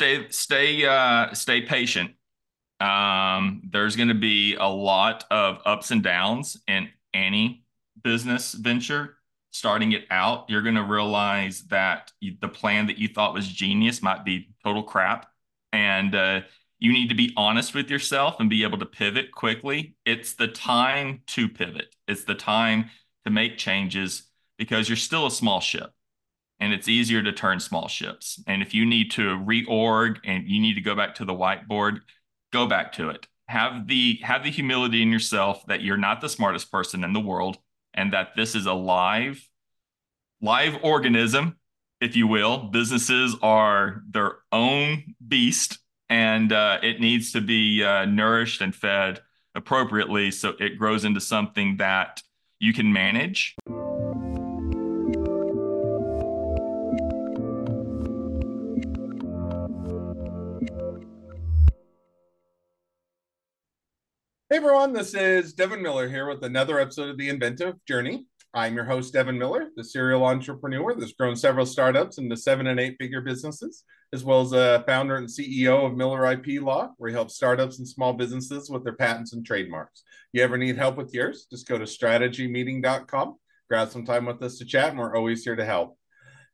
Stay patient. There's going to be a lot of ups and downs in any business venture. Starting it out, you're going to realize that the plan that you thought was genius might be total crap. And you need to be honest with yourself and be able to pivot quickly. It's the time to pivot, it's the time to make changes because you're still a small ship and it's easier to turn small ships. And if you need to reorg and you need to go back to the whiteboard, go back to it. Have the humility in yourself that you're not the smartest person in the world and that this is a live organism, if you will. Businesses are their own beast, and it needs to be nourished and fed appropriately so it grows into something that you can manage. Hey everyone, this is Devin Miller here with another episode of The Inventive Journey. I'm your host, Devin Miller, the serial entrepreneur that's grown several startups into 7 and 8 figure businesses, as well as a founder and CEO of Miller IP Law, where he helps startups and small businesses with their patents and trademarks. You ever need help with yours? Just go to strategymeeting.com, grab some time with us to chat, and we're always here to help.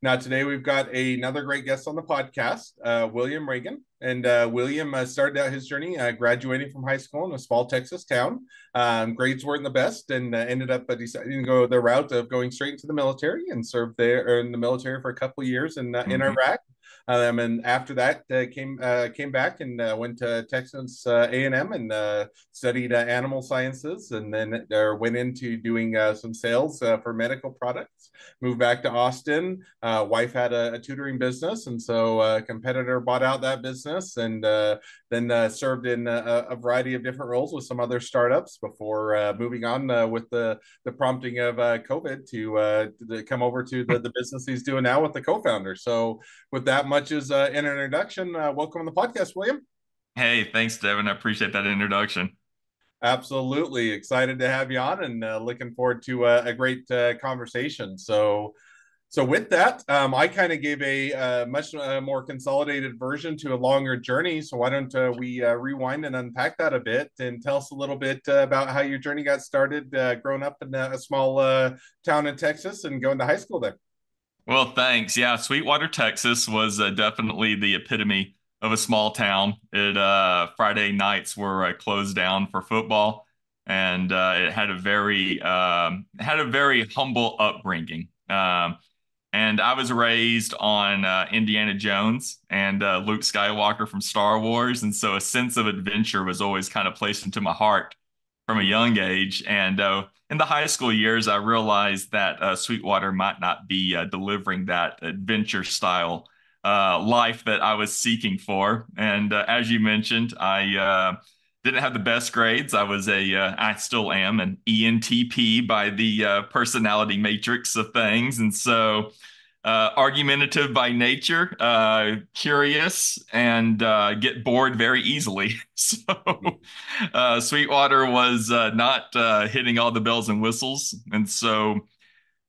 Now, today we've got another great guest on the podcast, William Reagan. And William started out his journey graduating from high school in a small Texas town. Grades weren't the best and ended up deciding to go the route of going straight into the military and served there in the military for a couple of years in Mhm. Iraq. And after that, came back and went to Texas A&M and studied animal sciences, and then went into doing some sales for medical products. Moved back to Austin. Wife had a tutoring business, and so a competitor bought out that business, and then served in a variety of different roles with some other startups before moving on with the prompting of COVID to come over to the business he's doing now with the co-founder. So with that much as an introduction, welcome on the podcast, William. Hey, thanks, Devin. I appreciate that introduction. Absolutely excited to have you on, and looking forward to a great conversation. So with that, I kind of gave a much more consolidated version to a longer journey. So why don't we rewind and unpack that a bit and tell us a little bit about how your journey got started, growing up in a small town in Texas and going to high school there. Well, thanks. Yeah, Sweetwater, Texas was definitely the epitome of a small town. It Friday nights were closed down for football, and it had a very humble upbringing. And I was raised on Indiana Jones and Luke Skywalker from Star Wars, and so a sense of adventure was always kind of placed into my heart from a young age. And in the high school years, I realized that Sweetwater might not be delivering that adventure style life that I was seeking for. And as you mentioned, I didn't have the best grades. I still am an ENTP by the personality matrix of things. And so argumentative by nature, curious, and get bored very easily. So Sweetwater was not hitting all the bells and whistles. And so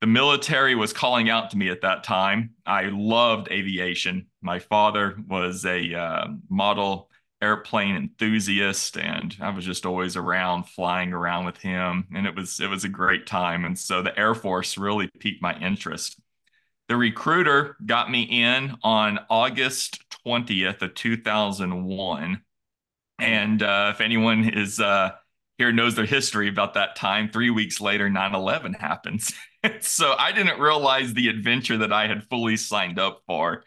the military was calling out to me at that time. I loved aviation. My father was a model airplane enthusiast, and I was just always around, flying around with him, and it was a great time. And so the Air Force really piqued my interest. The recruiter got me in on August 20th of 2001. And if anyone is here knows their history about that time, 3 weeks later, 9/11 happens. So I didn't realize the adventure that I had fully signed up for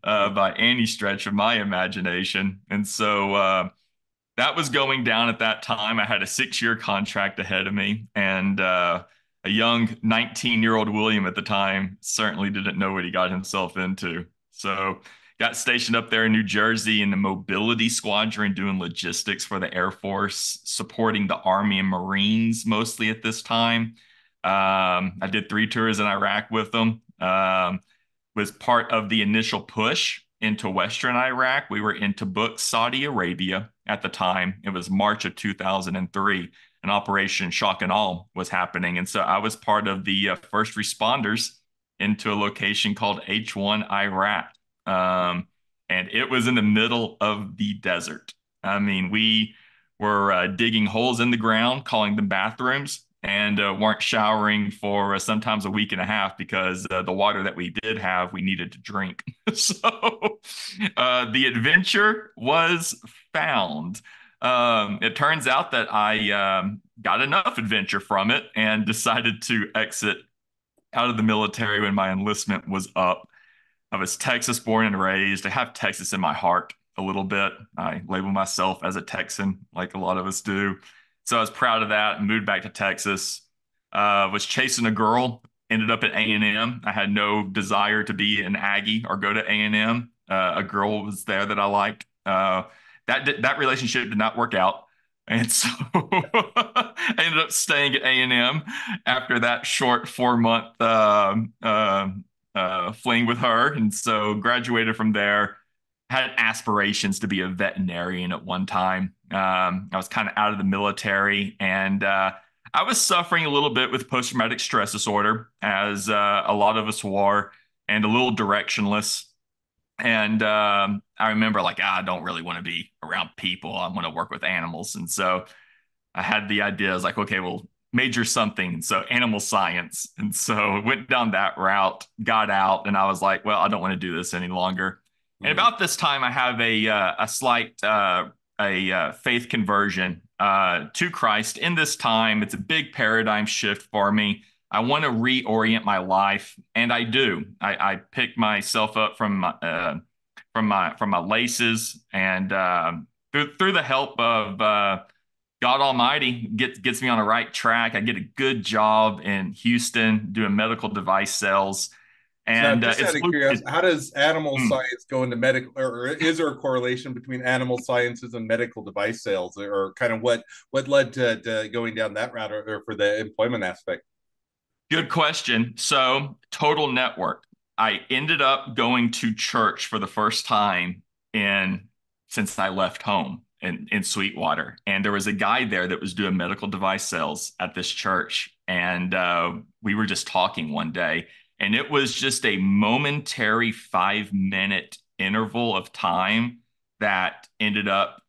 by any stretch of my imagination. And so that was going down at that time. I had a 6 year contract ahead of me, and a young 19-year-old William at the time certainly didn't know what he got himself into. So got stationed up there in New Jersey in the mobility squadron doing logistics for the Air Force, supporting the Army and Marines mostly at this time. I did 3 tours in Iraq with them. Was part of the initial push into Western Iraq. We were in Tabuk, Saudi Arabia at the time. It was March of 2003. And Operation Shock and All was happening. And so I was part of the first responders into a location called H1 Iraq. and it was in the middle of the desert. I mean, we were digging holes in the ground, calling them bathrooms, and weren't showering for sometimes a week and a half because the water that we did have, we needed to drink. So the adventure was found. It turns out that I got enough adventure from it and decided to exit out of the military when my enlistment was up. I was Texas born and raised. I have Texas in my heart a little bit. I label myself as a Texan, like a lot of us do. So I was proud of that. Moved back to Texas. Was chasing a girl. Ended up at A&M. I had no desire to be an Aggie or go to A&M. A girl was there that I liked. That relationship did not work out. And so I ended up staying at A&M after that short 4 month fling with her. And so graduated from there. Had aspirations to be a veterinarian at one time. I was kind of out of the military, and I was suffering a little bit with post-traumatic stress disorder, as a lot of us were, and a little directionless. And I remember like, I don't really want to be around people. I want to work with animals. And so I had the idea, I was like, okay, well, major something. So animal science. And so went down that route, got out, and I was like, well, I don't want to do this any longer. And Mm. about this time, I have a slight faith conversion to Christ. In this time, it's a big paradigm shift for me. I want to reorient my life, and I do. I pick myself up from my laces, and through the help of God Almighty gets me on the right track. I get a good job in Houston doing medical device sales, So now, and just out of curiosity, how does animal mm, science go into medical, or is there a correlation between animal sciences and medical device sales, or kind of what led to going down that route, or for the employment aspect? good question. So total network. I ended up going to church for the first time in since I left home in Sweetwater, and there was a guy there that was doing medical device sales at this church, and we were just talking one day, and it was just a momentary 5 minute interval of time that ended up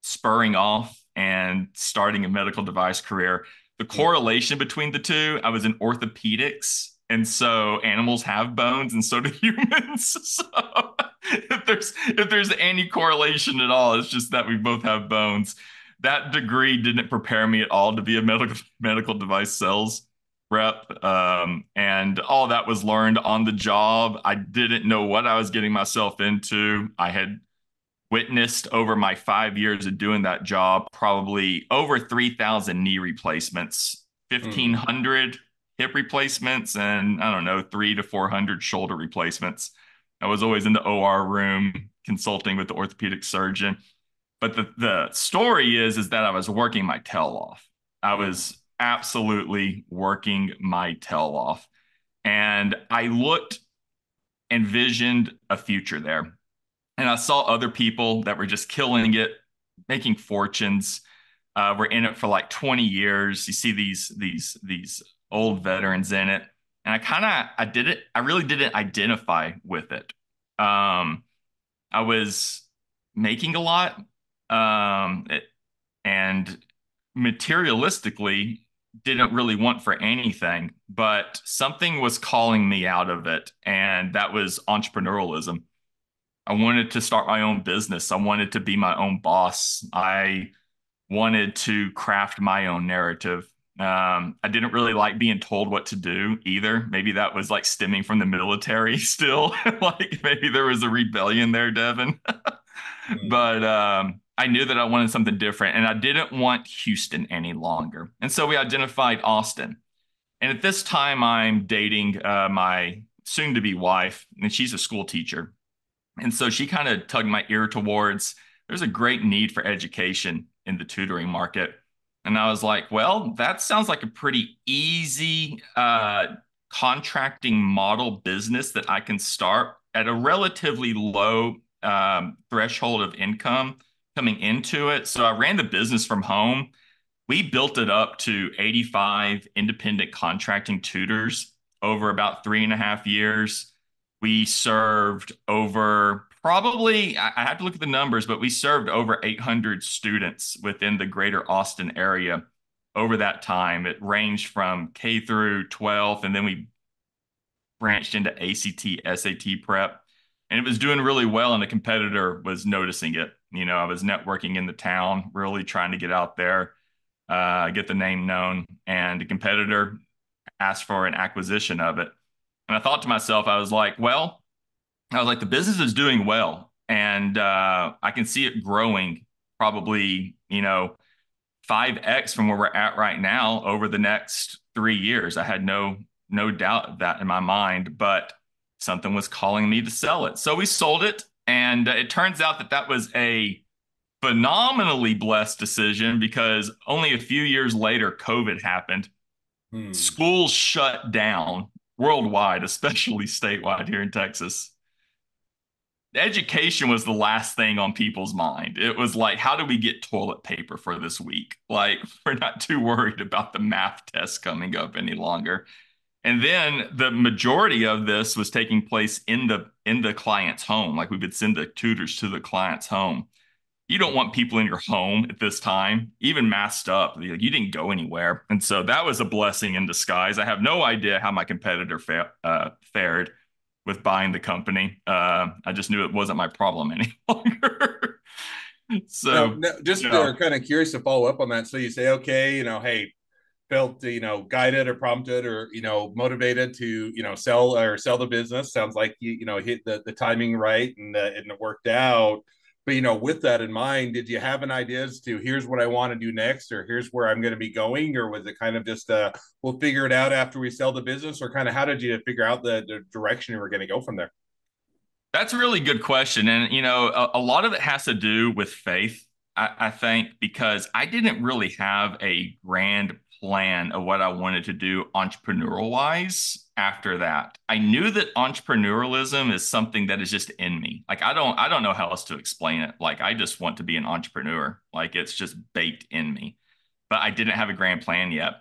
spurring off and starting a medical device career. The correlation between the two, I was in orthopedics. And so animals have bones and so do humans. So if there's any correlation at all, it's just that we both have bones. That degree didn't prepare me at all to be a medical device sales rep. And all that was learned on the job. I didn't know what I was getting myself into. I had witnessed over my 5 years of doing that job probably over 3,000 knee replacements, Mm. 1,500 hip replacements, and I don't know, 300 to 400 shoulder replacements. I was always in the OR room consulting with the orthopedic surgeon. But the story is that I was working my tail off. I Mm. was absolutely working my tail off. And I envisioned a future there. And I saw other people that were just killing it, making fortunes. Were in it for like 20 years. You see these old veterans in it, and I did it. I really didn't identify with it. Um, I was making a lot, it, and materialistically didn't really want for anything, but something was calling me out of it, and that was entrepreneurialism. I wanted to start my own business. I wanted to be my own boss. I wanted to craft my own narrative. I didn't really like being told what to do either. Maybe that was like stemming from the military still. Like maybe there was a rebellion there, Devin. Mm. But I knew that I wanted something different and I didn't want Houston any longer. And so we identified Austin. And at this time, I'm dating my soon to be wife, and she's a school teacher. And so she kind of tugged my ear towards there's a great need for education in the tutoring market. And I was like, well, that sounds like a pretty easy contracting model business that I can start at a relatively low threshold of income coming into it. So I ran the business from home. We built it up to 85 independent contracting tutors over about 3.5 years. We served over Probably, I have to look at the numbers, but we served over 800 students within the greater Austin area over that time. It ranged from K through 12th, and then we branched into ACT, SAT prep. And it was doing really well, and the competitor was noticing it. I was networking in the town, really trying to get out there, get the name known, and the competitor asked for an acquisition of it. And I thought to myself, I was like, the business is doing well, and I can see it growing probably, 5x from where we're at right now over the next 3 years. I had no doubt of that in my mind, but something was calling me to sell it. So we sold it, and it turns out that that was a phenomenally blessed decision because only a few years later, COVID happened. Hmm. Schools shut down worldwide, especially statewide here in Texas. Education was the last thing on people's mind. It was like, how do we get toilet paper for this week? Like, we're not too worried about the math test coming up any longer. And then the majority of this was taking place in the client's home. Like we would send the tutors to the client's home. You don't want people in your home at this time, even masked up. You didn't go anywhere. And so that was a blessing in disguise. I have no idea how my competitor fared with buying the company. I just knew it wasn't my problem any longer. Now, So, you just know, kind of curious to follow up on that. So you say, okay, hey, felt guided or prompted or motivated to sell the business. Sounds like you hit the timing right and it worked out. But with that in mind, did you have an idea as to here's what I want to do next, or here's where I'm going to be going, or was it kind of just we'll figure it out after we sell the business, or kind of how did you figure out the direction you were going to go from there? that's a really good question. And, a lot of it has to do with faith, I think, because I didn't really have a grand plan of what I wanted to do entrepreneurial wise after that. I knew that entrepreneurialism is something that is just in me. Like I don't know how else to explain it. Like I just want to be an entrepreneur. Like it's just baked in me. But I didn't have a grand plan yet.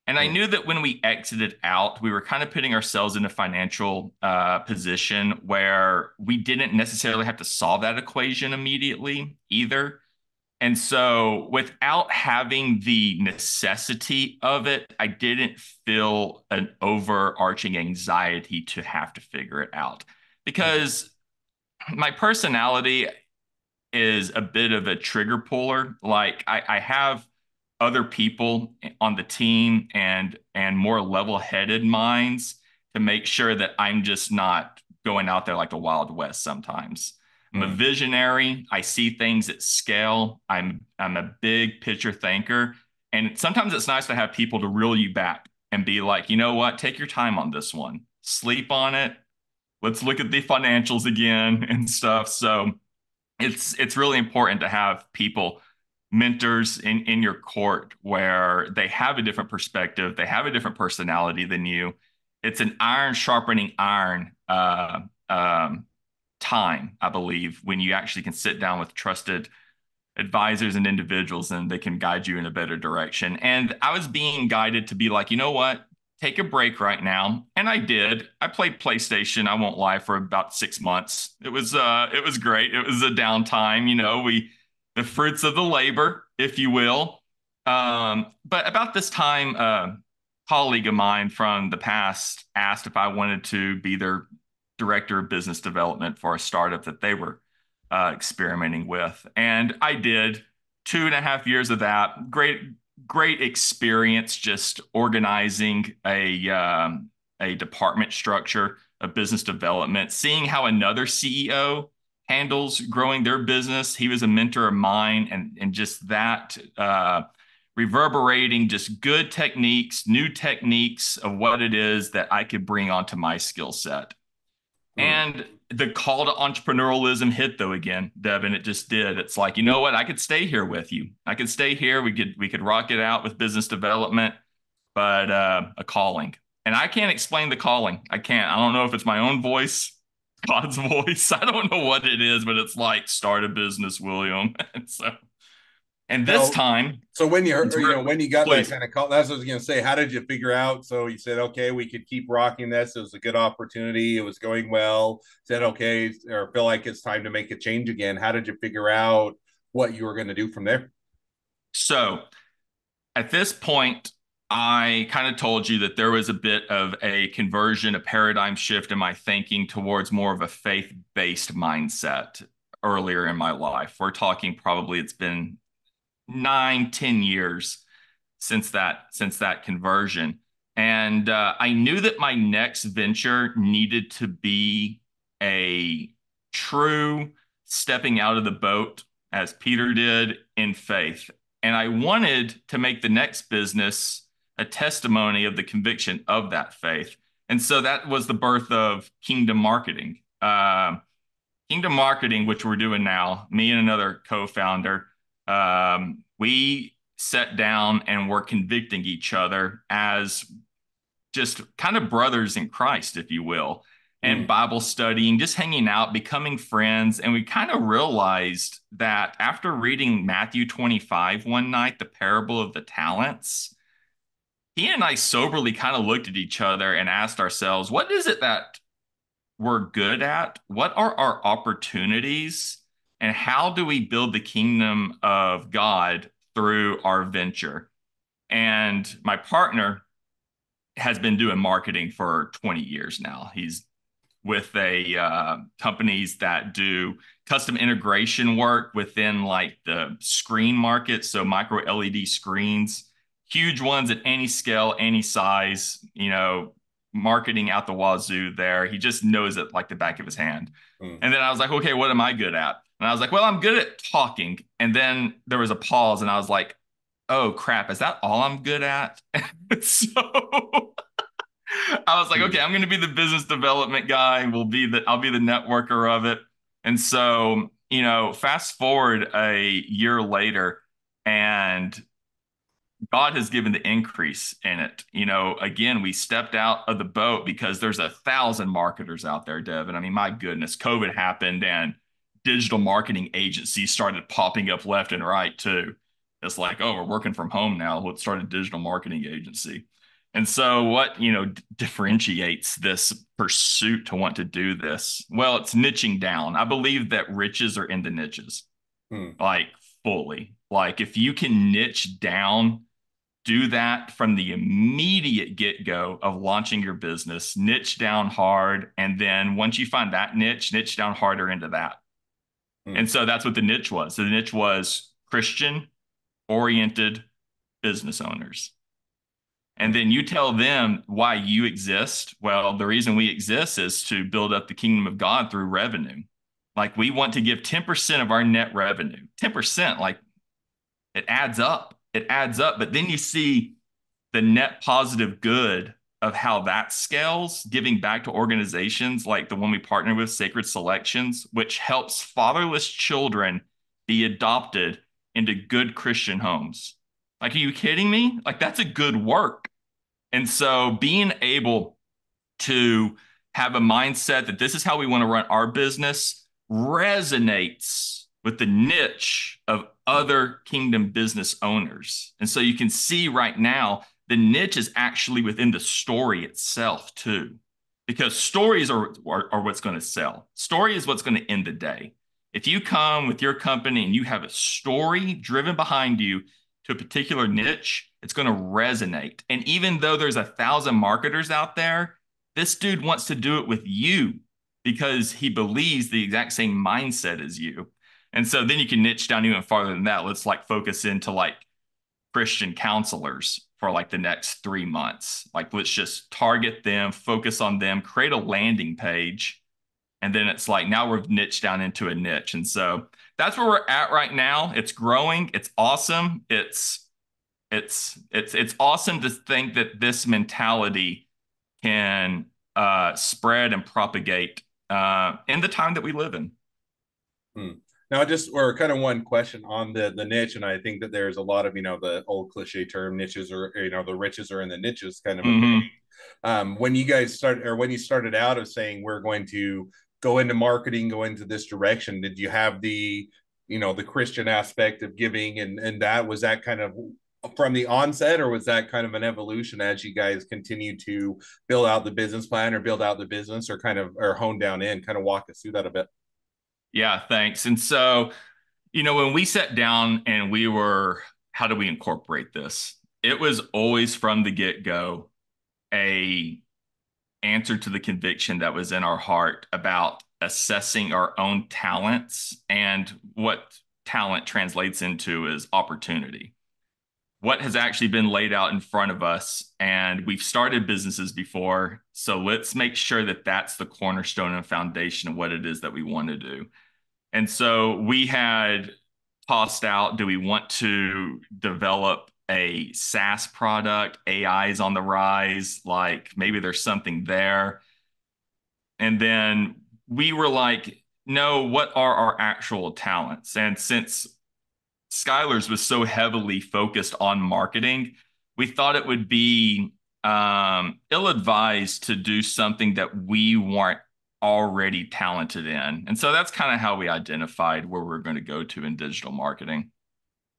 And I Hmm. knew that when we exited out, we were kind of putting ourselves in a financial position where we didn't necessarily have to solve that equation immediately either. And so, without having the necessity of it, I didn't feel an overarching anxiety to have to figure it out Hmm. because my personality is a bit of a trigger puller. Like I have other people on the team and more level-headed minds to make sure that I'm just not going out there like the Wild West sometimes. I'm a Hmm. visionary. I see things at scale. I'm a big picture thinker. And sometimes it's nice to have people to reel you back and be like, you know what, take your time on this one. Sleep on it. Let's look at the financials again and stuff. So it's really important to have people mentors in your court where they have a different perspective, they have a different personality than you. It's an iron sharpening iron time, I believe, when you actually can sit down with trusted advisors and individuals and they can guide you in a better direction. And I was being guided to be like, you know what? Take a break right now. And I did. I played PlayStation, I won't lie, for about 6 months. It was great. It was a downtime, we the fruits of the labor, if you will. But about this time, a colleague of mine from the past asked if I wanted to be their director of business development for a startup that they were experimenting with. And I did 2.5 years of that. Great experience just organizing a department structure of business development, seeing how another CEO handles growing their business. He was a mentor of mine, and just that reverberating just good techniques, new techniques of what it is that I could bring onto my skill set. Hmm. And the call to entrepreneurialism hit though again, Devin. It just did. It's like, you know what? I could stay here with you. I could stay here. We could rock it out with business development, but a calling. And I can't explain the calling. I can't. I don't know if it's my own voice, God's voice. I don't know what it is, but it's like start a business, William. And so And this Now, time, so when you heard, it's when you got that please. kind of call, that's what I was going to say. How did you figure out? So you said, okay, we could keep rocking this. It was a good opportunity. It was going well. Said, okay, or feel like it's time to make a change again. How did you figure out what you were going to do from there? So at this point, I kind of told you that there was a bit of a conversion, a paradigm shift in my thinking towards more of a faith-based mindset earlier in my life. We're talking probably it's been 9, 10 years since that conversion. And I knew that my next venture needed to be a true stepping out of the boat, as Peter did, in faith. And I wanted to make the next business a testimony of the conviction of that faith. And so that was the birth of Kingdom Marketing. Kingdom Marketing, which we're doing now, me and another co-founder, we sat down and were convicting each other as just kind of brothers in Christ, if you will, and Hmm. Bible studying, just hanging out, becoming friends. And we kind of realized that after reading Matthew 25 one night, the parable of the talents, he and I soberly kind of looked at each other and asked ourselves, what is it that we're good at? What are our opportunities? And how do we build the kingdom of God through our venture? And my partner has been doing marketing for 20 years now. He's with a companies that do custom integration work within like the screen market, so micro LED screens, huge ones at any scale, any size. Marketing out the wazoo. There, he just knows it like the back of his hand. Hmm. And then I was like, okay, what am I good at? And I was like, well, I'm good at talking. And then there was a pause, and I was like, oh crap, is that all I'm good at? So I was like, Hmm. okay, I'm going to be the business development guy. I'll be the networker of it. And so, fast forward a year later, and God has given the increase in it. Again, we stepped out of the boat because there's 1,000 marketers out there, Devin. I mean, my goodness, COVID happened and digital marketing agencies started popping up left and right too. It's like, oh, we're working from home now. Let's start a digital marketing agency. And so what, differentiates this pursuit to want to do this? Well, it's niching down. I believe that riches are in the niches, Hmm. like fully. Like if you can niche down, do that from the immediate get go of launching your business, niche down hard. And then once you find that niche down harder into that. Hmm. And so that's what the niche was. So the niche was Christian oriented business owners. And Hmm. then you tell them why you exist. Well, the reason we exist is to build up the kingdom of God through revenue. Like we want to give 10% of our net revenue. 10%, like it adds up. It adds up. But then you see the net positive good of how that scales, giving back to organizations like the one we partner with, Sacred Selections, which helps fatherless children be adopted into good Christian homes. Like, are you kidding me? Like, that's a good work. And so being able to have a mindset that this is how we want to run our business resonates with the niche of other kingdom business owners. And so you can see right now the niche is actually within the story itself too, because stories are what's going to sell. Story is what's going to end the day. If you come with your company and you have a story driven behind you to a particular niche, it's going to resonate. And even though there's 1,000 marketers out there, this dude wants to do it with you because he believes the exact same mindset as you. And so then you can niche down even farther than that. Let's like focus into like Christian counselors for like the next 3 months. Like, let's just target them, focus on them, create a landing page. And then it's like now we're niched down into a niche. And so that's where we're at right now. It's growing. It's awesome. It's awesome to think that this mentality can spread and propagate in the time that we live in. Hmm. Now, just or kind of one question on the niche, and I think that there's a lot of the old cliche term niches or the riches are in the niches kind of a thing. Mm-hmm. When you guys started or when you started out of saying we're going to go into marketing, go into this direction, did you have the the Christian aspect of giving, and that was that kind of from the onset, or was that kind of an evolution as you guys continue to build out the business plan or build out the business, or kind of or hone down in, kind of walk us through that a bit? Yeah, thanks. And so, when we sat down and we were, how do we incorporate this? It was always from the get-go a answer to the conviction that was in our heart about assessing our own talents, and what talent translates into is opportunity. What has actually been laid out in front of us, and we've started businesses before, so let's make sure that that's the cornerstone and foundation of what it is that we want to do. And so we had tossed out, do we want to develop a SaaS product? AI is on the rise, like maybe there's something there. And then we were like, no, what are our actual talents? And since Skylar's was so heavily focused on marketing, we thought it would be ill-advised to do something that we weren't already talented in. And so that's kind of how we identified where we're going to go to in digital marketing.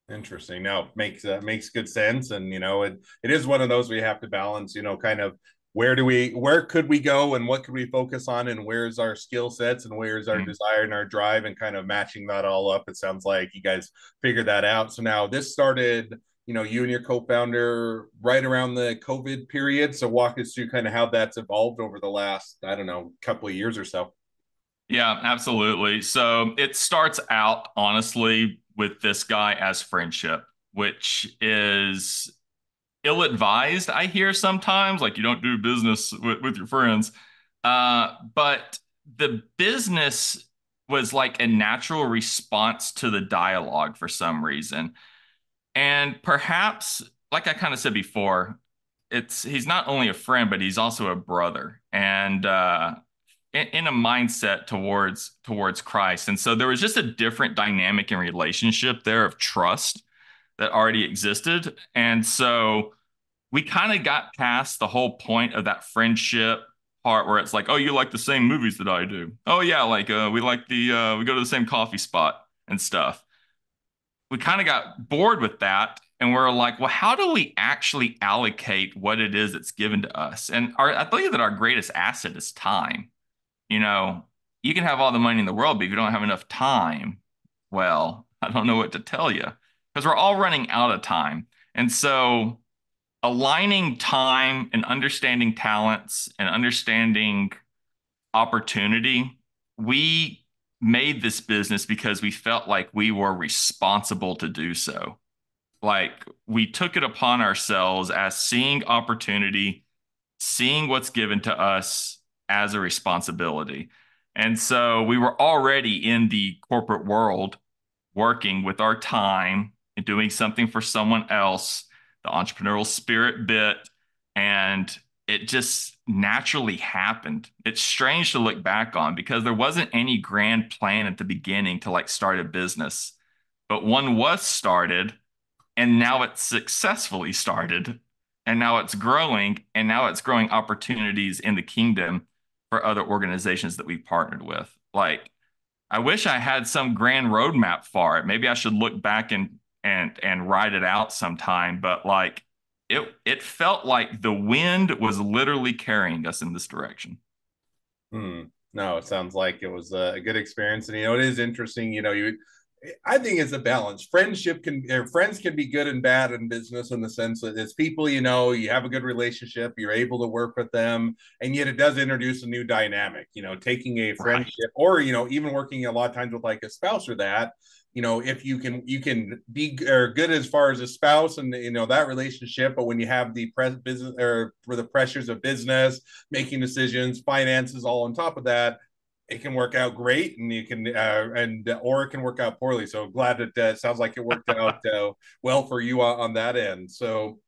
Interesting. No, makes good sense, and it is one of those we have to balance. Kind of where could we go, and what could we focus on, and where's our skill sets, and where's our desire and our drive, and kind of matching that all up. It sounds like you guys figured that out. So now this started, you and your co-founder right around the COVID period. So walk us through kind of how that's evolved over the last, I don't know, couple of years or so. Yeah, absolutely. So it starts out, honestly, with this guy as friendship, which is ill advised, I hear sometimes, like you don't do business with your friends. But the business was like a natural response to the dialogue for some reason. And perhaps, like I kind of said before, he's not only a friend, but he's also a brother. And in a mindset towards Christ. And so there was just a different dynamic and relationship there of trust that already existed. And so we kind of got past the whole point of that friendship part where it's like, oh, you like the same movies that I do. Oh yeah, like we go to the same coffee spot and stuff. We kind of got bored with that, and we're like, well, how do we actually allocate what it is that's given to us? And I believe that our greatest asset is time. you know, you can have all the money in the world, but if you don't have enough time, well, I don't know what to tell you, because we're all running out of time. And so aligning time and understanding talents and understanding opportunity, we made this business because we felt like we were responsible to do so. Like we took it upon ourselves as seeing opportunity, seeing what's given to us as a responsibility. And so we were already in the corporate world working with our time and doing something for someone else. The entrepreneurial spirit bit, and it just naturally happened. It's strange to look back on because there wasn't any grand plan at the beginning to like start a business, but one was started, and now it's successfully started, and now it's growing, and now it's growing opportunities in the kingdom for other organizations that we've partnered with. Like, I wish I had some grand roadmap for it. Maybe I should look back and write it out sometime. But like, it felt like the wind was literally carrying us in this direction. Hmm. No, it sounds like it was a good experience, and it is interesting. I think it's a balance. Friends can be good and bad in business, in the sense that it's people, you have a good relationship, you're able to work with them, and yet it does introduce a new dynamic. Taking a Right. friendship, or even working a lot of times with like a spouse or that. If you can be or good as far as a spouse and that relationship, but when you have the business or for the pressures of business, making decisions, finances, all on top of that, it can work out great, and you can and or it can work out poorly. So glad it sounds like it worked out well for you on that end. So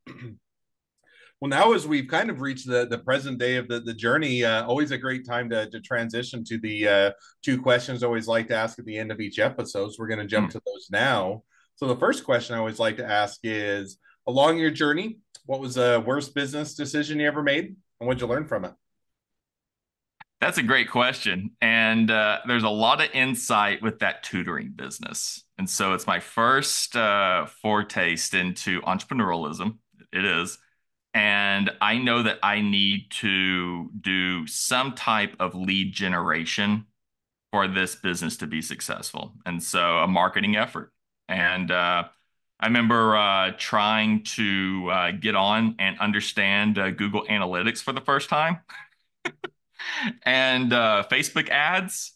well, now as we've kind of reached the present day of the journey, always a great time to transition to the two questions I always like to ask at the end of each episode. So we're going to jump Mm. to those now. So the first question I always like to ask is, along your journey, what was the worst business decision you ever made, and what'd you learn from it? That's a great question. And there's a lot of insight with that tutoring business. And so it's my first foretaste into entrepreneurialism. It is. And I know that I need to do some type of lead generation for this business to be successful. And so a marketing effort. And I remember trying to get on and understand Google Analytics for the first time and Facebook ads,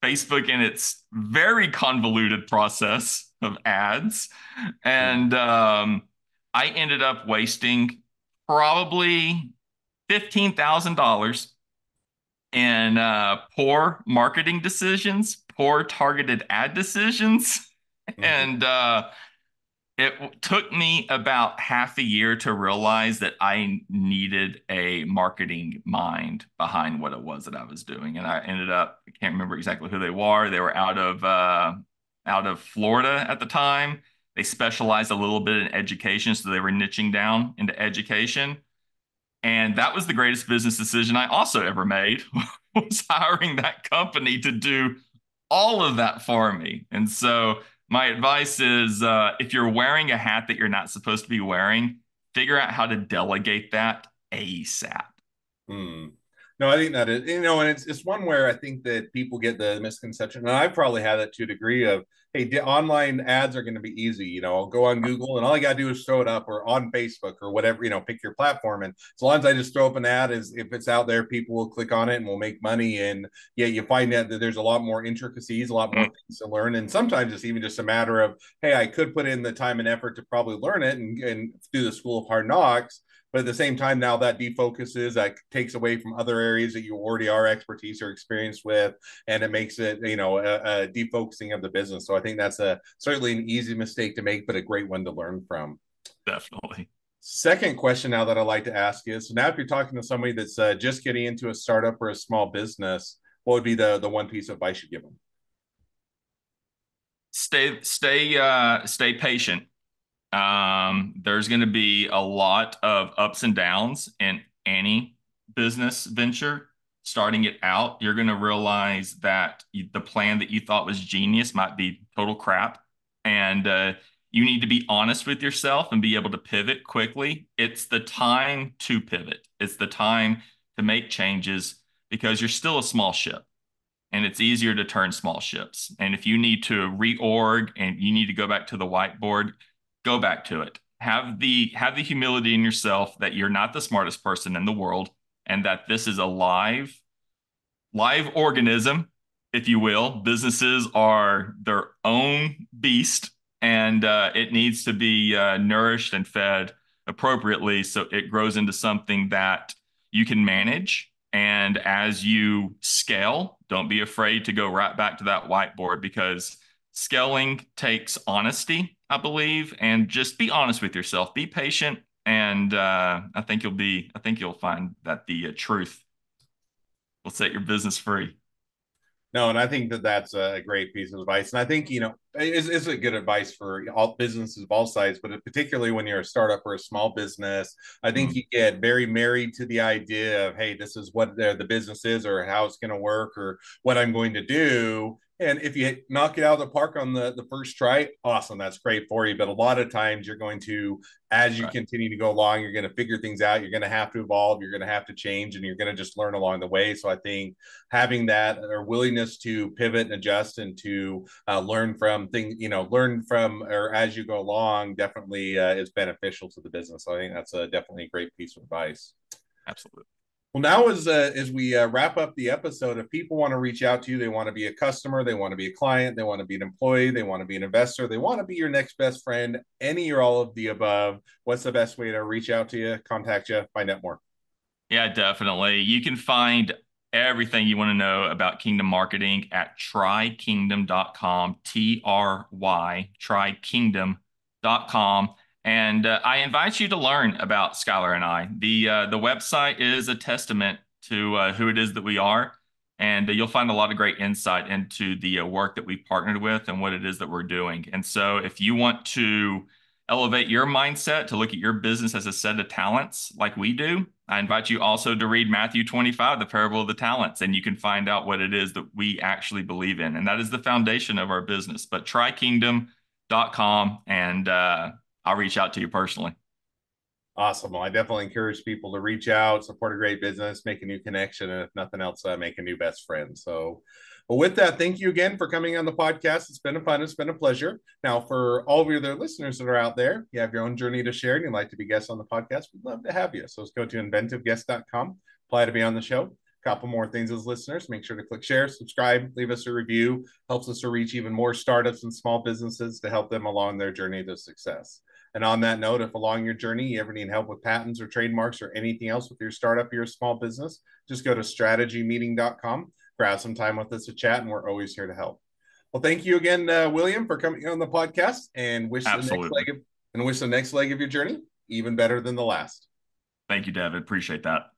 Facebook in its very convoluted process of ads. And I ended up wasting probably $15,000 in poor marketing decisions, poor targeted ad decisions. Mhm. And it took me about half a year to realize that I needed a marketing mind behind what it was that I was doing. And I ended up, I can't remember exactly who they were. They were out of Florida at the time. They specialized a little bit in education, so they were niching down into education. And that was the greatest business decision I also ever made was hiring that company to do all of that for me. And so my advice is if you're wearing a hat that you're not supposed to be wearing, figure out how to delegate that ASAP. Hmm. No, I think that is, and it's one where I think that people get the misconception, and I probably had that to a degree of, hey, online ads are going to be easy. I'll go on Google and all I got to do is throw it up, or on Facebook or whatever, pick your platform. And as long as I just throw up an ad, is if it's out there, people will click on it and will make money. And yeah, you find out that there's a lot more intricacies, a lot more things to learn. And sometimes it's even just a matter of, hey, I could put in the time and effort to probably learn it and do the school of hard knocks, but at the same time, now that defocuses, that takes away from other areas that you already are expertise or experienced with, and it makes it, a defocusing of the business. So I think that's certainly an easy mistake to make, but a great one to learn from. Definitely. Second question now that I like to ask is, so now if you're talking to somebody that's just getting into a startup or a small business, what would be the one piece of advice you give them? Stay patient. There's going to be a lot of ups and downs in any business venture. Starting it out, you're going to realize that the plan that you thought was genius might be total crap. And you need to be honest with yourself and be able to pivot quickly. It's the time to pivot, it's the time to make changes because you're still a small ship and it's easier to turn small ships. And if you need to reorg and you need to go back to the whiteboard, go back to it. Have the humility in yourself that you're not the smartest person in the world and that this is a live organism, if you will. Businesses are their own beast, and it needs to be nourished and fed appropriately so it grows into something that you can manage. And as you scale, don't be afraid to go right back to that whiteboard because scaling takes honesty, I believe, and just be honest with yourself. Be patient, and I think you'll find that the truth will set your business free. No, and I think that that's a great piece of advice. And I think, is a good advice for all businesses of all sizes, but particularly when you're a startup or a small business, I think Mm, you get very married to the idea of, hey, this is what the business is or how it's going to work or what I'm going to do. And if you knock it out of the park on the first try, awesome, that's great for you. But a lot of times you're going to, as you right. continue to go along, you're going to figure things out. You're going to have to evolve. You're going to have to change, and you're going to just learn along the way. So I think having that or willingness to pivot and adjust and to learn from things, learn from or as you go along, definitely is beneficial to the business. So I think that's definitely a great piece of advice. Absolutely. Well, now as we wrap up the episode, if people want to reach out to you, they want to be a customer, they want to be a client, they want to be an employee, they want to be an investor, they want to be your next best friend, any or all of the above, what's the best way to reach out to you, contact you, find out more? Yeah, definitely. You can find everything you want to know about Kingdom Marketing at trykingdom.com, trykingdom.com. And I invite you to learn about Skylar and I. The website is a testament to who it is that we are. And you'll find a lot of great insight into the work that we partnered with and what it is that we're doing. And so if you want to elevate your mindset to look at your business as a set of talents like we do, I invite you also to read Matthew 25, the parable of the talents, and you can find out what it is that we actually believe in. And that is the foundation of our business. But trykingdom.com, and I'll reach out to you personally. Awesome. Well, I definitely encourage people to reach out, support a great business, make a new connection, and if nothing else, make a new best friend. So, well, with that, thank you again for coming on the podcast. It's been fun. It's been a pleasure. Now, for all of your other listeners that are out there, you have your own journey to share and you'd like to be guests on the podcast, we'd love to have you. So let's go to inventiveguest.com, apply to be on the show. A couple more things as listeners. Make sure to click share, subscribe, leave us a review. Helps us to reach even more startups and small businesses to help them along their journey to success. And on that note, if along your journey you ever need help with patents or trademarks or anything else with your startup or your small business, just go to strategymeeting.com, grab some time with us to chat, and we're always here to help. Well, thank you again, William, for coming on the podcast, and wish the next leg of your journey even better than the last. Thank you, David. Appreciate that.